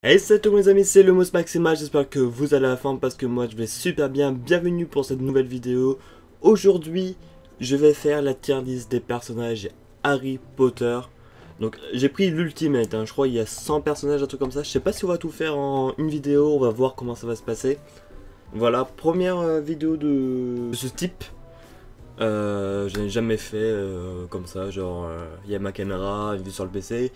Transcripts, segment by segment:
Hey salut tous mes amis, c'est le Mousse Maxima, j'espère que vous allez à la forme parce que moi je vais super bien. Bienvenue pour cette nouvelle vidéo. Aujourd'hui, je vais faire la tier list des personnages Harry Potter. Donc j'ai pris l'ultimate, je crois il y a 100 personnages, un truc comme ça. Je sais pas si on va tout faire en une vidéo, on va voir comment ça va se passer. Voilà, première vidéo de ce type. Je n'ai jamais fait comme ça, genre il y a ma caméra, une vue sur le PC.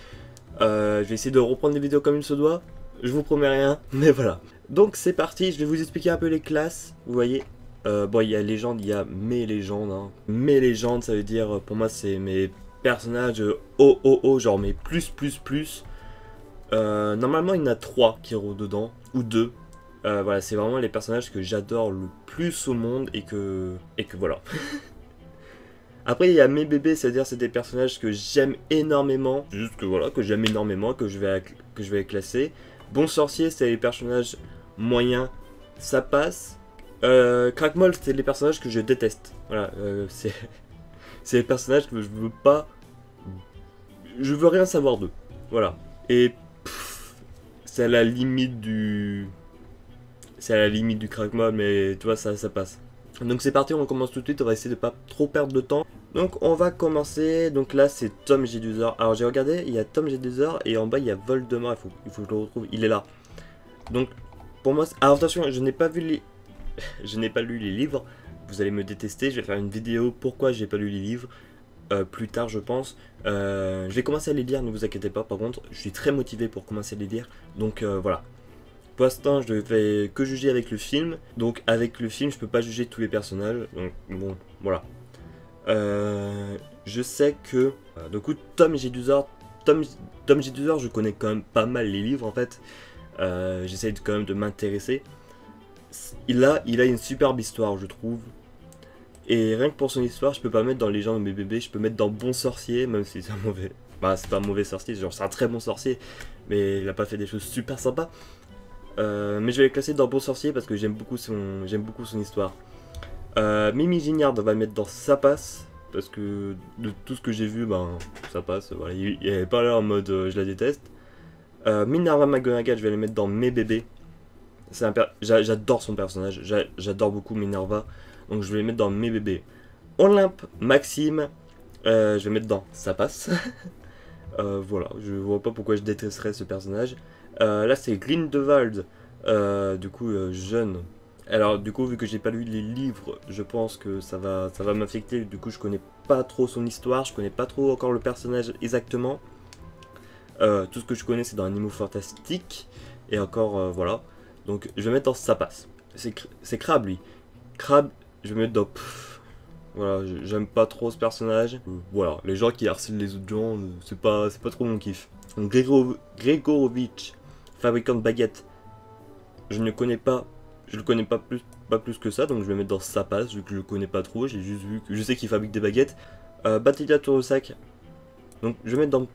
Je vais essayer de reprendre des vidéos comme il se doit. Je vous promets rien, mais voilà. Donc c'est parti, je vais vous expliquer un peu les classes. Vous voyez, bon, il y a légende, il y a mes légendes. Mes légendes, ça veut dire, pour moi, c'est mes personnages OOO, genre mes plus. Normalement, il y en a 3 qui sont dedans, ou 2. Voilà, c'est vraiment les personnages que j'adore le plus au monde et que voilà. Après, il y a mes bébés, c'est-à-dire c'est des personnages que j'aime énormément, juste que voilà, que j'aime énormément, que je vais classer. Bon sorcier, c'est les personnages moyens, ça passe. Crackmol, c'est les personnages que je déteste. Voilà, c'est les personnages que je veux pas, je veux rien savoir d'eux. Voilà. Et c'est à la limite du Crackmol, mais tu vois, ça passe. Donc c'est parti, on commence tout de suite, on va essayer de pas trop perdre de temps. Donc on va commencer, donc là c'est Tom Jedusor. Alors j'ai regardé, il y a Tom Jedusor et en bas il y a Voldemort, il faut que je le retrouve, il est là. Donc pour moi, alors attention, je n'ai pas vu les... je n'ai pas lu les livres, vous allez me détester, je vais faire une vidéo pourquoi j'ai pas lu les livres, plus tard je pense. Je vais commencer à les lire, ne vous inquiétez pas, par contre, je suis très motivé pour commencer à les lire, donc voilà. Pour l'instant, je ne vais que juger avec le film. Donc, avec le film, je peux pas juger tous les personnages. Donc, bon, voilà. Je sais que... du coup, Tom Jedusor, je connais quand même pas mal les livres, en fait. J'essaye quand même de m'intéresser. Il a une superbe histoire, je trouve. Et rien que pour son histoire, je peux pas mettre dans Légende de mes bébés. Je peux mettre dans Bon Sorcier, même si c'est un mauvais... Bah, c'est pas un mauvais sorcier, genre c'est un très bon sorcier. Mais il a pas fait des choses super sympas. Mais je vais le classer dans Bon Sorcier parce que j'aime beaucoup son histoire. Mimi Gignard, on va le mettre dans Ça passe. Parce que de tout ce que j'ai vu, ben ça passe. Voilà, il avait pas l'air en mode je la déteste. Minerva McGonagall, je vais le mettre dans Mes bébés. J'adore son personnage, j'adore beaucoup Minerva. Donc je vais le mettre dans Mes bébés. Olympe Maxime, je vais le mettre dans Ça passe. Voilà, je vois pas pourquoi je détesterais ce personnage. Là c'est Grindelwald, du coup jeune. Alors du coup vu que j'ai pas lu les livres, je pense que ça va m'affecter. Du coup je connais pas trop son histoire, je connais pas trop encore le personnage exactement. Tout ce que je connais c'est dans Animaux Fantastiques. Et encore voilà. Donc je vais mettre dans Ça passe. C'est Crabbe lui. Crabbe, je vais mettre dans... Voilà, j'aime pas trop ce personnage. Voilà, les gens qui harcèlent les autres gens, c'est pas trop mon kiff. Donc Gregorovitch, fabricant de baguettes, je le connais pas plus que ça, donc je vais mettre dans Sa passe, vu que je le connais pas trop, j'ai juste vu que je sais qu'il fabrique des baguettes. Batelia Tourosac, donc je vais mettre dans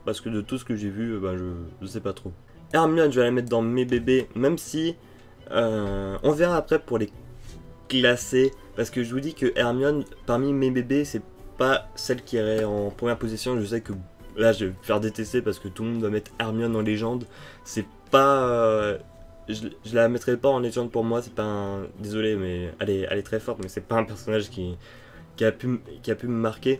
parce que de tout ce que j'ai vu, ben je sais pas trop. Hermione, je vais la mettre dans Mes bébés, même si on verra après pour les classer, parce que je vous dis que Hermione, parmi Mes bébés, c'est pas celle qui irait en première position. Je sais que là je vais me faire détester parce que tout le monde va mettre Hermione en légende. C'est pas... je la mettrai pas en légende pour moi, c'est pas un... Désolé, mais elle est très forte, mais c'est pas un personnage qui a pu me marquer.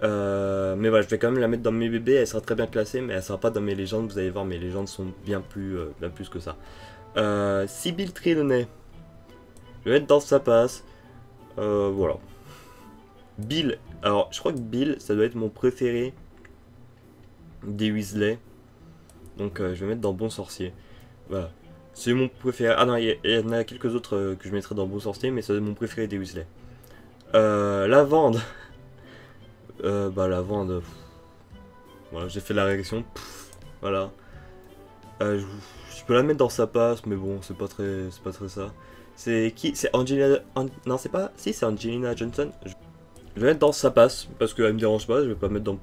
Mais voilà, je vais quand même la mettre dans Mes bébés, elle sera très bien classée, mais elle sera pas dans mes légendes. Vous allez voir, mes légendes sont bien plus que ça. Sibylle Trelawney, je vais mettre dans Sa passe. Voilà. Bill, alors je crois que Bill, ça doit être mon préféré des Weasley. Donc je vais mettre dans Bon Sorcier. Voilà. C'est mon préféré. Ah non, il y en a quelques autres que je mettrai dans Bon Sorcier, mais c'est mon préféré des Weasley. Lavande. Bah Lavande. Voilà, j'ai fait la réaction. Voilà. Je peux la mettre dans Sa passe, mais bon, c'est pas très ça. C'est qui? C'est Angelina... non, c'est pas... Si, c'est Angelina Johnson. Je vais mettre dans Ça passe, parce qu'elle me dérange pas, je vais pas mettre dans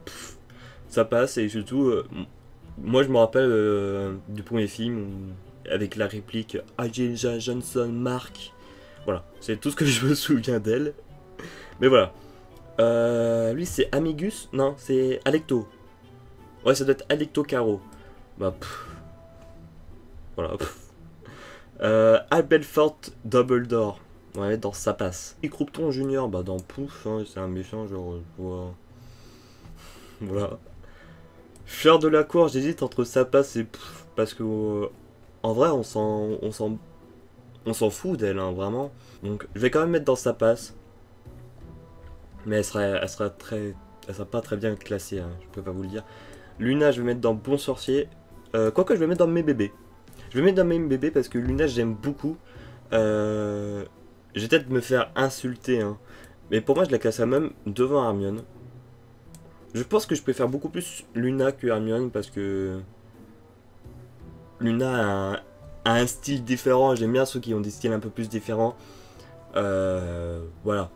Ça passe, et surtout, moi je me rappelle du premier film, avec la réplique Angelina Johnson, Mark. Voilà, c'est tout ce que je me souviens d'elle. Mais voilà. Lui c'est Amigus? Non, c'est Alecto. Ouais, ça doit être Alecto Caro. Bah, Voilà. Albelfort Dumbledore. Ouais, dans Ça passe. Et Croupton Junior, bah dans Pouf, hein, c'est un méchant, genre, je vois. Voilà. Fleur de la cour, j'hésite entre Ça passe et Pouf, parce que en vrai, on s'en fout d'elle, hein, vraiment. Donc, je vais quand même mettre dans Ça passe. Mais elle sera pas très bien classée, hein, je peux pas vous le dire. Luna, je vais mettre dans Bon Sorcier. Quoique, je vais mettre dans Mes Bébés. Je vais mettre dans Mes Bébés parce que Luna, j'aime beaucoup. Je vais peut-être me faire insulter, hein. Mais pour moi, je la classerais même devant Hermione. Je pense que je préfère beaucoup plus Luna que Hermione parce que Luna a un style différent. J'aime bien ceux qui ont des styles un peu plus différents. Voilà.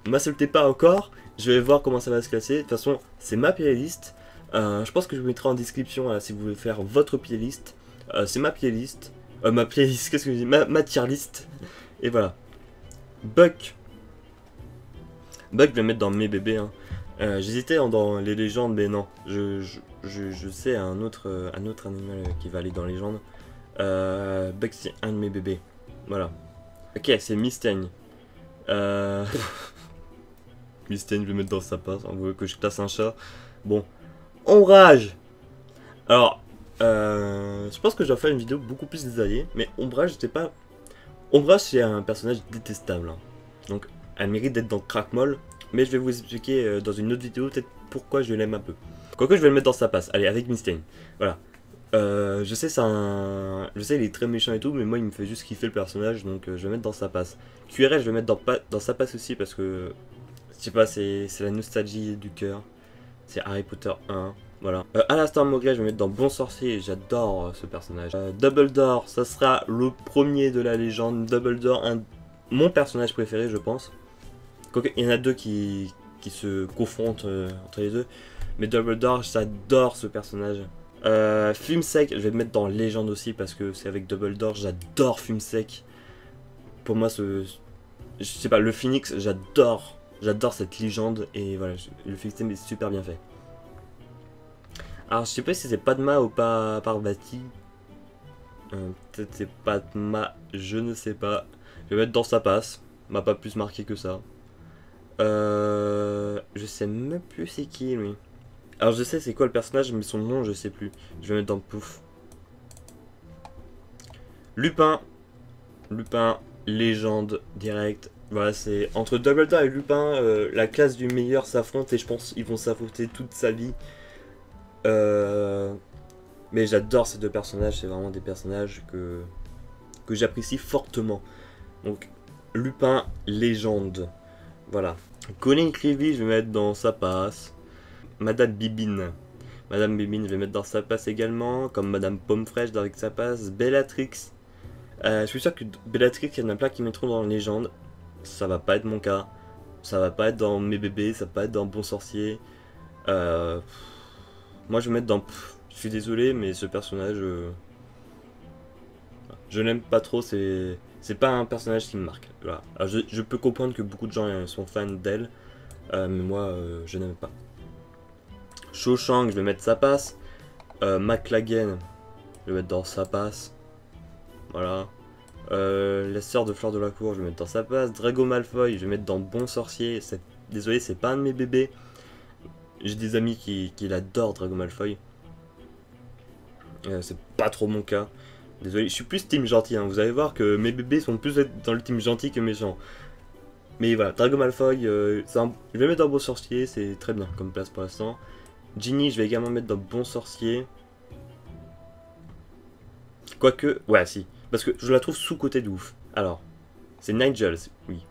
M'insultez pas encore. Je vais voir comment ça va se classer. De toute façon, c'est ma playlist. Je pense que je vous mettrai en description là, si vous voulez faire votre playlist. C'est ma playlist. Ma playlist, qu'est-ce que je dis, ma tier list. Et voilà. Buck. Buck, je vais le mettre dans Mes Bébés. Hein. J'hésitais dans les légendes, mais non. Je sais un autre animal qui va aller dans les légendes. Buck, c'est un de mes bébés. Voilà. Ok, c'est Mystaigne. Mystaigne, je vais le mettre dans sa passe. On veut que je classe un chat. Bon. Ombrage. Alors, je pense que je dois faire une vidéo beaucoup plus détaillée. Mais Ombrage, c'était pas... Ombrage, c'est un personnage détestable. Hein. Donc, elle mérite d'être dans Crackmol. Mais je vais vous expliquer dans une autre vidéo peut-être pourquoi je l'aime un peu. Quoique je vais le mettre dans sa passe. Allez, avec Mystaigne. Voilà. Je sais, je sais, il est très méchant et tout, mais moi il me fait juste kiffer le personnage, donc je vais le mettre dans sa passe. QRL, je vais le mettre dans sa passe aussi parce que, je sais pas, c'est la nostalgie du cœur. C'est Harry Potter 1. Voilà. Alastor Maugret, je vais mettre dans Bon Sorcier. J'adore ce personnage. Dumbledore, ça sera le premier de la légende. Dumbledore, mon personnage préféré, je pense. Quoique, il y en a deux qui se confrontent entre les deux. Mais Dumbledore, j'adore ce personnage. Fumsec, je vais le mettre dans Légende aussi parce que c'est avec Dumbledore. J'adore Fumsec. Pour moi, je sais pas, le Phoenix, j'adore cette légende. Et voilà, le système est super bien fait. Alors, je sais pas si c'est Padma ou pas Parvati. Peut-être c'est Padma, je ne sais pas. Je vais mettre dans sa passe. M'a pas plus marqué que ça. Je sais même plus c'est qui lui. Alors je sais c'est quoi le personnage, mais son nom je sais plus. Je vais mettre dans Pouf. Lupin. Lupin, légende, direct. Voilà, c'est entre Dumbledore et Lupin, la classe du meilleur s'affronte et je pense qu'ils vont s'affronter toute sa vie. Mais j'adore ces deux personnages, c'est vraiment des personnages que j'apprécie fortement. Donc Lupin, légende. Voilà. Colin Creevy, je vais mettre dans sa passe. Madame Bibine. Madame Bibine, je vais mettre dans sa passe également. Comme Madame Pomme Fraîche avec sa passe. Bellatrix. Je suis sûr que Bellatrix, il y en a plein qui mettront dans Légende. Ça va pas être mon cas. Ça va pas être dans Mes Bébés. Ça va pas être dans Bon Sorcier. Moi, je vais mettre dans... Je suis désolé, mais ce personnage... Je l'aime pas trop. C'est pas un personnage qui me marque. Voilà. Alors, je peux comprendre que beaucoup de gens sont fans d'elle. Mais moi, je n'aime pas. Cho Chang, je vais mettre sa passe. McLaggen, je vais mettre dans sa passe. Voilà. La sœur de Fleur de la Cour, je vais mettre dans sa passe. Drago Malfoy, je vais mettre dans Bon Sorcier. Désolé, c'est pas un de mes bébés. J'ai des amis qui l'adorent, Drago Malfoy. C'est pas trop mon cas. Désolé, je suis plus team gentil. Hein. Vous allez voir que mes bébés sont plus dans le team gentil que méchant. Mais voilà, Drago Malfoy, je vais le mettre dans Bon Sorcier, c'est très bien comme place pour l'instant. Ginny, je vais également mettre dans Bon Sorcier. Quoique, ouais, si. Parce que je la trouve sous-côté de ouf. Alors, c'est Nigel, oui.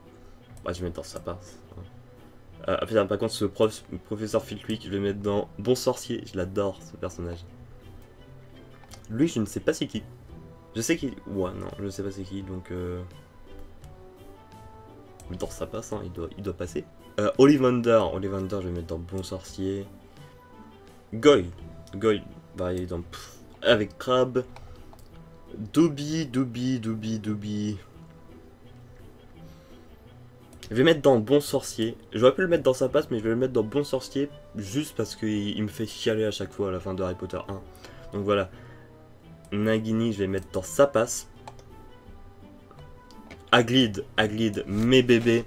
Ouais, je vais mettre dans sa passe. Par contre, ce professeur Flitwick, je vais le mettre dans Bon Sorcier. Je l'adore, ce personnage. Lui, je ne sais pas c'est qui. Je sais qu'il... Ouais, non, je ne sais pas c'est qui, donc... Dans sa passe, hein, il doit passer. Ollivander, je vais mettre dans Bon Sorcier. Goyle, bah, il est dans... avec Crabbe. Dobby. Je vais mettre dans Bon Sorcier. J'aurais pu le mettre dans sa passe, mais je vais le mettre dans Bon Sorcier juste parce qu'il me fait chialer à chaque fois à la fin de Harry Potter 1. Donc voilà. Nagini, je vais mettre dans sa passe. Hagrid, mes bébés.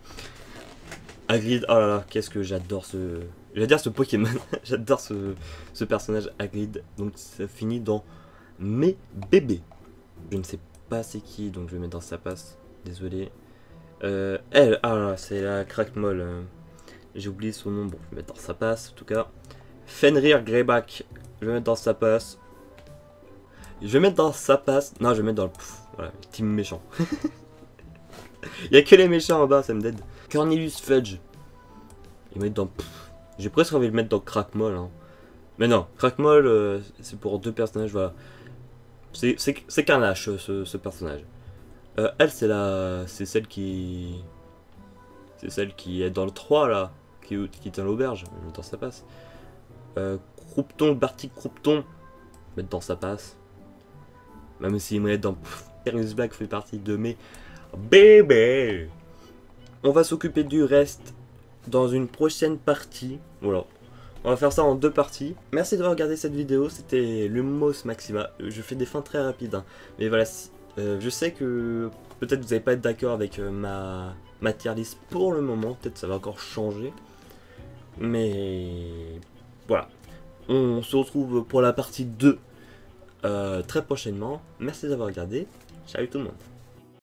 Hagrid, oh là là, qu'est-ce que j'adore ce... J'adore ce Pokémon. J'adore ce personnage Hagrid. Donc ça finit dans mes bébés. Je ne sais pas c'est qui, donc je vais mettre dans sa passe. Désolé. Elle, ah là, c'est la Crackmol. J'ai oublié son nom, bon, je vais mettre dans sa passe en tout cas. Fenrir Greyback, je vais mettre dans sa passe. Je vais mettre dans sa passe. Non, je vais mettre dans le... Pff, voilà, team méchant. Il n'y a que les méchants en bas, ça me dead. Cornelius Fudge. Il va mettre dans... J'ai presque envie de le mettre dans Crackmol. Hein. Mais non, Crackmol, c'est pour 2 personnages, voilà. C'est qu'un lâche, ce personnage. Elle, c'est celle qui... C'est celle qui est dans le 3, là. Qui est dans l'auberge. Je vais mettre dans sa passe. Croupton, Barty Croupton. Mettre dans sa passe. Même s'il me met dans... Sirius Black fait partie de mes... bébés. On va s'occuper du reste dans une prochaine partie. Voilà. On va faire ça en 2 parties. Merci d'avoir regardé cette vidéo. C'était Lumos Maxima. Je fais des fins très rapides. Hein. Mais voilà, je sais que peut-être vous n'allez pas être d'accord avec ma tier list pour le moment. Peut-être ça va encore changer. Mais voilà. On se retrouve pour la partie 2 très prochainement. Merci d'avoir regardé. Salut tout le monde.